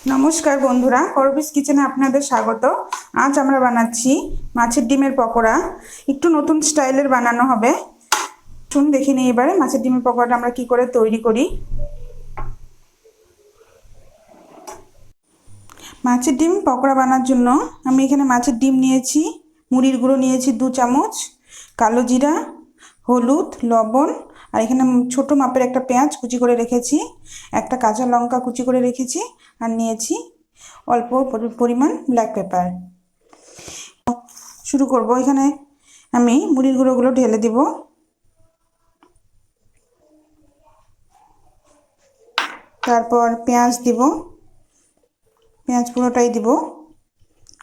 নমস্কার বন্ধুরা, করবিস কিচেনে আপনাদের স্বাগত। আজ আমরা বানাচ্ছি মাছের ডিমের পকোড়া। একটু নতুন স্টাইলের বানানো হবে। শুন দেখে নিই এবারে মাছের ডিমের পকোড়াটা আমরা কি করে তৈরি করি। মাছের ডিম পকোড়া বানার জন্য আমি এখানে মাছের ডিম নিয়েছি, মুড়ির গুঁড়ো নিয়েছি 2 চামচ, কালো জিরা, হলুদ, লবণ, আর এখানে ছোট মাপের একটা পেঁয়াজ কুচি করে রেখেছি, একটা কাঁচা লঙ্কা কুচি করে রেখেছি, আর নিয়েছি অল্প পরিমাণ ব্ল্যাক পেপার। শুরু করব। এখানে আমি মুড়ির গুঁড়োগুলো ঢেলে দিব, তারপর পেঁয়াজ দিব, পেঁয়াজ পুরোটাই দিব,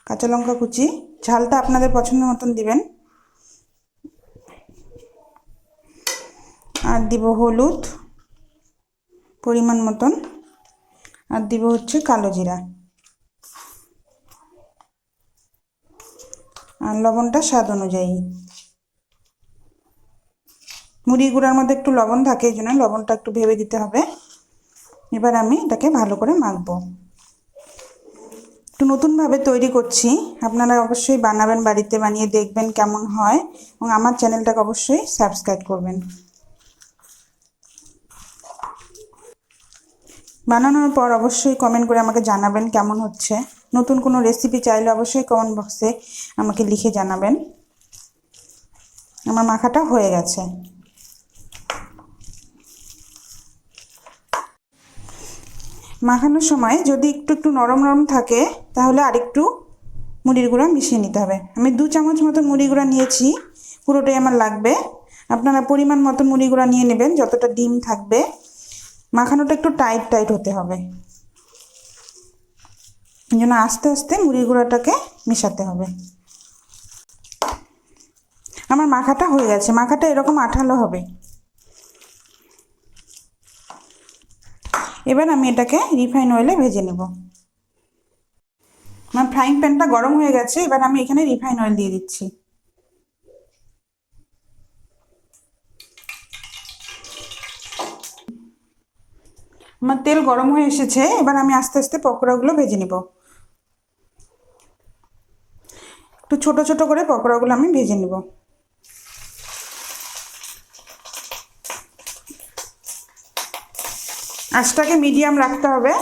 কাঁচা লঙ্কা কুচি, ঝালটা আপনাদের পছন্দ মতন দিবেন, আর দিব হলুদ পরিমাণ মতন, আর দিব হচ্ছে কালো জিরা, আর লবণটা স্বাদ অনুযায়ী। মুড়ি গুঁড়ার মধ্যে একটু লবণ থাকে, এই জন্য লবণটা একটু ভেবে দিতে হবে। এবার আমি এটাকে ভালো করে মাখবো। একটু নতুনভাবে তৈরি করছি, আপনারা অবশ্যই বানাবেন, বাড়িতে বানিয়ে দেখবেন কেমন হয়, এবং আমার চ্যানেলটাকে অবশ্যই সাবস্ক্রাইব করবেন। বানানোর পর অবশ্যই কমেন্ট করে আমাকে জানাবেন কেমন হচ্ছে। নতুন কোনো রেসিপি চাইলে অবশ্যই কমেন্ট বক্সে আমাকে লিখে জানাবেন। আমার মাখাটা হয়ে গেছে। মাখানোর সময় যদি একটু নরম নরম থাকে তাহলে আরেকটু মুড়ির গুঁড়া মিশিয়ে নিতে হবে। আমি 2 চামচ মতো মুড়ি গুঁড়া নিয়েছি, পুরোটাই আমার লাগবে। আপনারা পরিমাণ মতো মুড়ি গুঁড়া নিয়ে নেবেন, যতটা ডিম থাকবে। মাখানোটা একটু টাইট টাইট হতে হবে, এই জন্য আস্তে আস্তে মুড়ি গুঁড়াটাকে মেশাতে হবে। আমার মাখাটা হয়ে গেছে, মাখাটা এরকম আঠালো হবে। এবার আমি এটাকে রিফাইন অয়েলে ভেজে নেব। আমার ফ্রাইং প্যানটা গরম হয়ে গেছে, এবার আমি এখানে রিফাইন অয়েল দিয়ে দিচ্ছি। আমার তেল গরম হয়ে এসেছে, এবার আমি আস্তে আস্তে পকোড়াগুলো ভেজে নেব। একটু ছোট ছোট করে পকোড়াগুলো আমি ভেজে নেব। আঁচটাকে মিডিয়াম রাখতে হবে।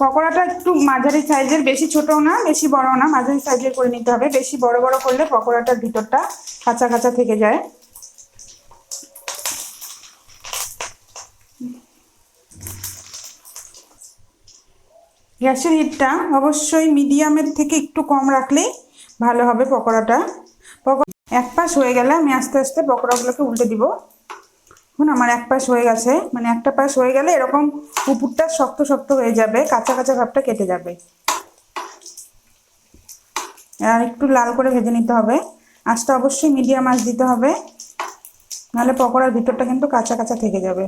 পকোড়াটা একটু মাঝারি সাইজের, বেশি ছোটও না বেশি বড়ও না, মাঝারি সাইজের করে নিতে হবে। বেশি বড় বড় করলে পকোড়াটার ভিতরটা কাঁচা কাঁচা থেকে যায়। গ্যাসের হিটটা অবশ্যই মিডিয়ামের থেকে একটু কম রাখলেই ভালো হবে পকোড়াটা। এক পাশ হয়ে গেলে আমি আস্তে আস্তে পকোড়াগুলোকে উল্টে দিব। এখন আমার এক পাশ হয়ে গেছে, মানে একটা পাশ হয়ে গেলে এরকম উপরটা শক্ত শক্ত হয়ে যাবে, কাঁচা কাঁচা ভাবটা কেটে যাবে। আর একটু লাল করে ভেজে নিতে হবে। আঁচটা অবশ্যই মিডিয়াম আঁচ দিতে হবে, নাহলে পকোড়ার ভিতরটা কিন্তু কাঁচা কাঁচা থেকে যাবে।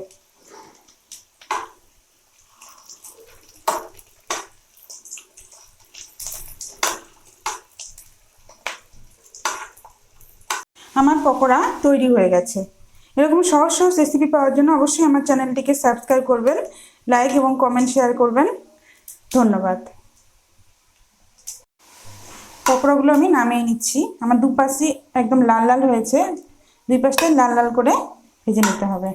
আমার পকোড়া তৈরি হয়ে গেছে। এরকম সহজ সহজ রেসিপি পাওয়ার জন্য অবশ্যই আমার চ্যানেলটিকে সাবস্ক্রাইব করবেন, লাইক এবং কমেন্ট শেয়ার করবেন। ধন্যবাদ। পকোড়াগুলো আমি নামিয়ে নিচ্ছি। আমার দুপাশই একদম লাল লাল হয়েছে, দুই পাশটাই লাল লাল করে ভেজে নিতে হবে।